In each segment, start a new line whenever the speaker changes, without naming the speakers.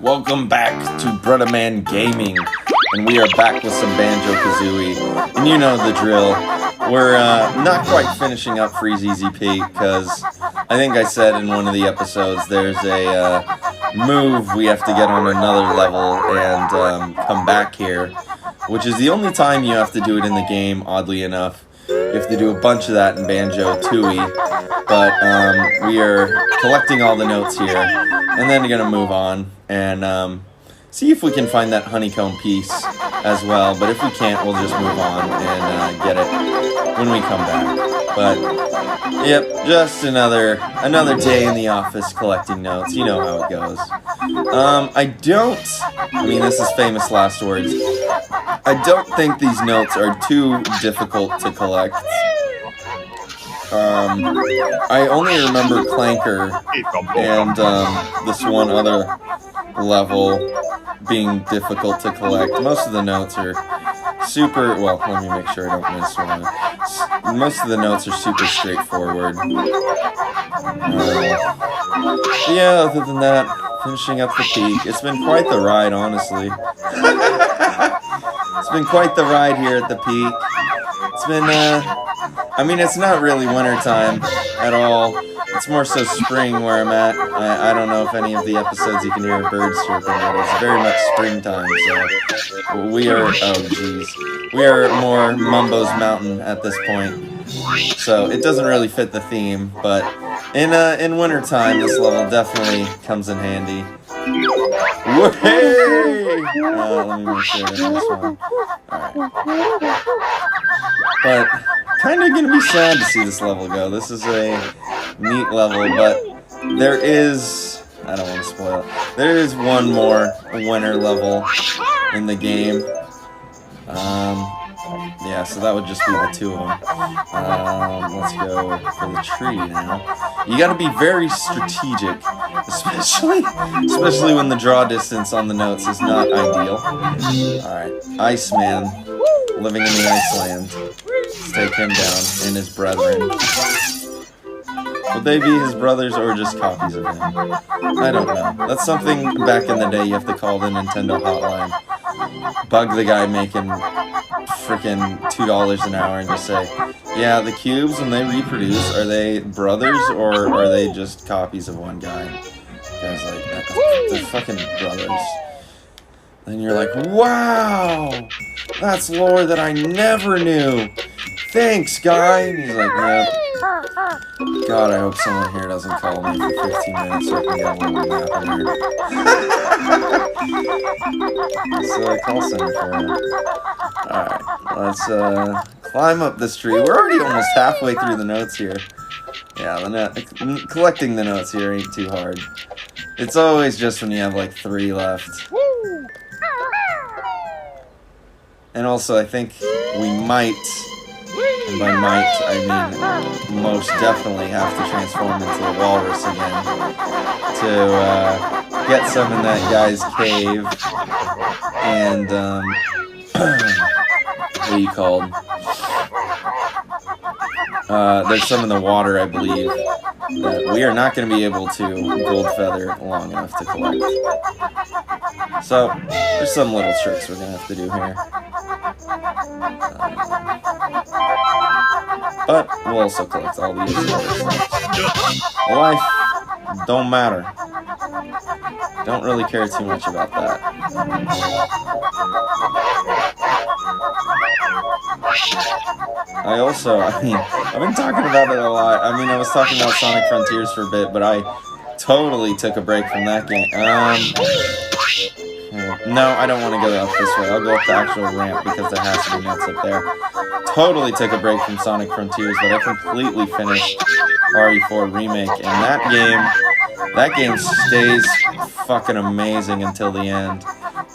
Welcome back to Brother Man Gaming, and we are back with some Banjo-Kazooie, and you know the drill. We're not quite finishing up Freezeezy Peak, because I think I said in one of the episodes there's a move we have to get on another level and come back here, which is the only time you have to do it in the game, oddly enough. You have to do a bunch of that in Banjo-Tooie, but we are collecting all the notes here, and then we're going to move on and see if we can find that honeycomb piece as well. But if we can't, we'll just move on and get it when we come back. But yep, just another day in the office collecting notes. You know how it goes. I mean, this is famous last words. I don't think these notes are too difficult to collect. I only remember Clanker and this one other level being difficult to collect. Most of the notes are super, well, let me make sure I don't miss one. Most of the notes are super straightforward. Yeah, other than that, finishing up the peak. It's been quite the ride, honestly. It's been quite the ride here at the peak. It's been, I mean, it's not really wintertime at all. It's more so spring where I'm at. I don't know if any of the episodes you can hear birds chirping, but it's very much springtime, so we are, oh geez. We are more Mumbo's Mountain at this point. So it doesn't really fit the theme, but in wintertime, this level definitely comes in handy. Whee! Let me make sure I get this one. Alright. But kind of going to be sad to see this level go. This is a neat level, but there is, I don't want to spoil it, there is one more winter level in the game. Yeah, so that would just be the two of them. Let's go for the tree now. You gotta be very strategic, especially when the draw distance on the notes is not ideal. Alright, Iceman, living in the Iceland. Let's take him down, and his brethren. Would they be his brothers or just copies of him? I don't know. That's something back in the day you have to call the Nintendo hotline. Bug the guy making frickin' $2 an hour and just say, yeah, the cubes, when they reproduce, are they brothers or are they just copies of one guy? The guy's like, they're fucking brothers. Then you're like, wow, that's lore that I never knew. Thanks, guy. And he's like, yep. God, I hope someone here doesn't call me for 15 minutes so I can get a little nap in here. It's a call center for you. Alright, let's climb up this tree. We're already almost halfway through the notes here. Yeah, collecting the notes here ain't too hard. It's always just when you have like 3 left. And also, I think we might, and by might, I mean most definitely have to transform into the walrus again to get some in that guy's cave, and, what are you called? There's some in the water, I believe, that we are not going to be able to gold feather long enough to collect. So, there's some little tricks we're going to have to do here. But we'll also collect all these other stuff. Life don't matter. Don't really care too much about that. I mean, I've been talking about it a lot. I mean, I was talking about Sonic Frontiers for a bit, but I totally took a break from that game. No, I don't want to go up this way. I'll go up the actual ramp because there has to be notes up there. Totally took a break from Sonic Frontiers, but I completely finished RE4 Remake, and that game stays fucking amazing until the end.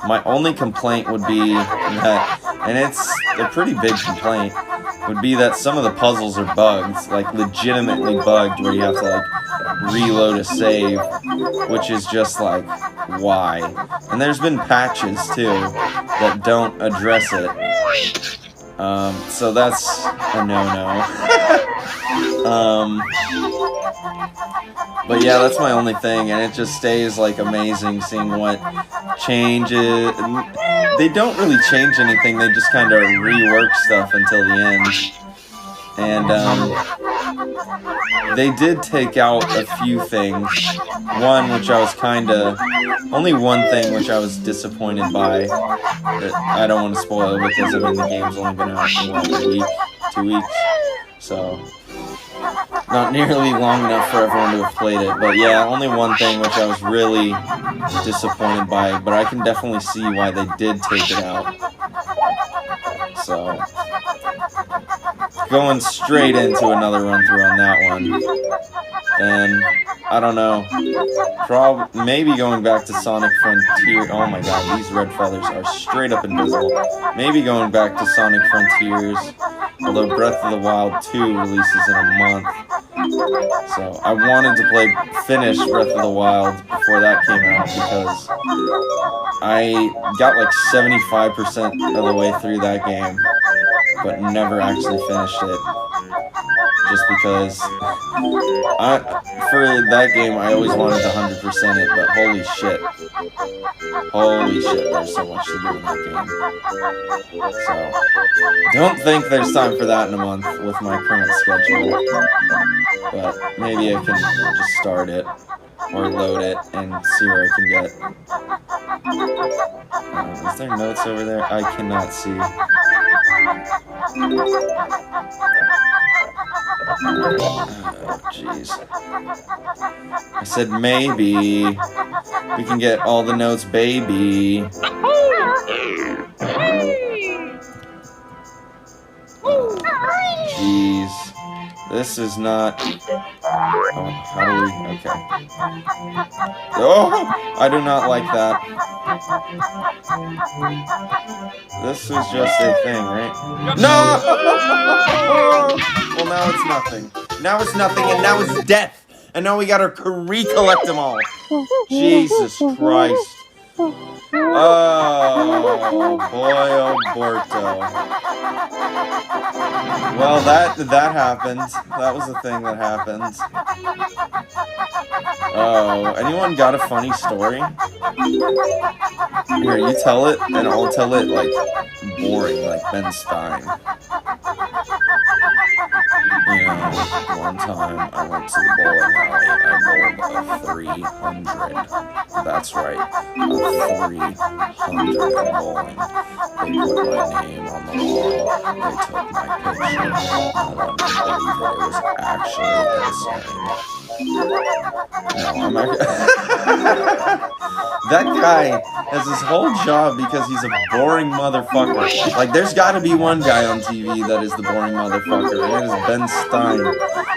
My only complaint would be that, and it's a pretty big complaint, would be that some of the puzzles are bugged, like legitimately bugged, where you have to like reload a save, which is just like, why? And there's been patches too that don't address it. So that's a no-no. But yeah, that's my only thing, and it just stays like amazing seeing what changes. They don't really change anything, they just kind of rework stuff until the end. And they did take out a few things. One, which I was only one thing which I was disappointed by. That I don't want to spoil because I mean the game's only been out for like a week, 2 weeks. So, not nearly long enough for everyone to have played it. But yeah, only one thing which I was really disappointed by. But I can definitely see why they did take it out. So, going straight into another run-through on that one. Then, I don't know, maybe going back to Sonic Frontier. Oh my god, these red feathers are straight up invisible. Maybe going back to Sonic Frontiers, although Breath of the Wild 2 releases in a month. So, I wanted to finish Breath of the Wild before that came out because I got like 75% of the way through that game, but never actually finished it. Just because for that game I always wanted to 100% it, but holy shit, there's so much to do in that game. So, don't think there's time for that in a month with my current schedule, but maybe I can just start it or load it and see where I can get. Is there notes over there? I cannot see. Oh, jeez. I said maybe we can get all the notes, baby. Jeez. This is not... Oh, how do we... Okay. Oh! I do not like that. This was just a thing, right? No! Well, now it's nothing. Now it's nothing, and now it's death. And now we gotta recollect them all. Jesus Christ. Oh, boy, oh, Borto. Well, that happened. That was the thing that happened. Oh, anyone got a funny story? Here, you tell it, and I'll tell it, like, boring, like Ben Stein. You know, one time I went to the bowling alley, I bowled a 300. That's right, a 300 in bowling. They put my name on the wall, they took my picture, no one could believe it, it was actually insane. No, I'm not That guy has his whole job because he's a boring motherfucker. Like, there's gotta be one guy on TV that is the boring motherfucker, and it is Ben Stein.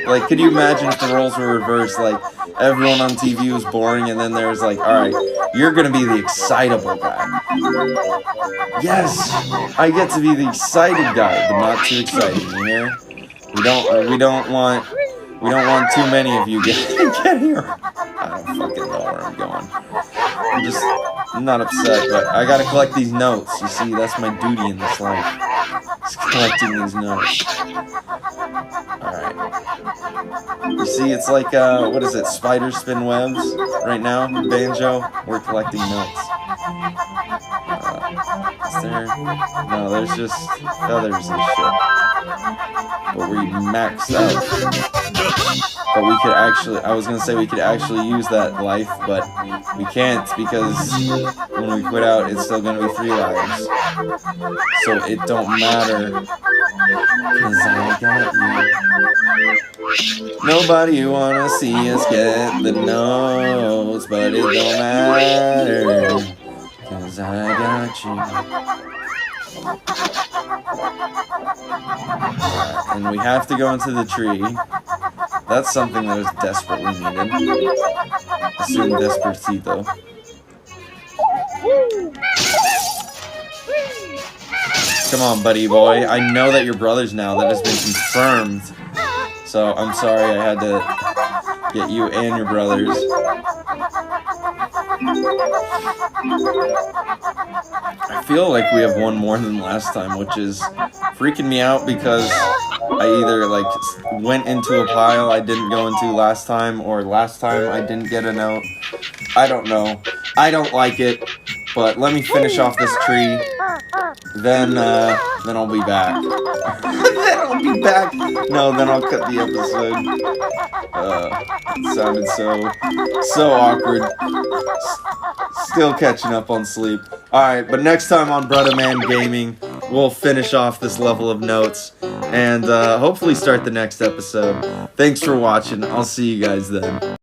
Like, could you imagine if the roles were reversed? Like, everyone on TV was boring, and then there's like, alright, you're gonna be the excitable guy. Yes! I get to be the excited guy, but not too exciting, you hear? We don't want too many of you getting here. I don't fucking know where I'm going. I'm not upset, but I gotta collect these notes. You see, that's my duty in this life. Just collecting these notes. Alright. You see, it's like, what is it, spider spin webs right now? Banjo, we're collecting notes. Is there? No, there's just feathers and shit. But we maxed out. But we could actually, I was gonna say we could actually use that life, but we can't because when we quit out, it's still gonna be 3 lives. So it don't matter, cause I got you. Nobody wanna see us get the notes, but it don't matter, cause I got you. And we have to go into the tree. That's something that was desperately needed. Assume Despacito. Come on, buddy boy. I know that you're brothers now. That has been confirmed. So, I'm sorry I had to get you and your brothers. I feel like we have one more than last time, which is freaking me out because I either like went into a pile I didn't go into last time, or last time I didn't get a note. I don't know. I don't like it, but let me finish off this tree. Then I'll be back. Then I'll be back. No, then I'll cut the episode. It sounded so awkward. Still catching up on sleep. Alright, but next time on Brother Man Gaming, we'll finish off this level of notes and hopefully start the next episode. Thanks for watching. I'll see you guys then.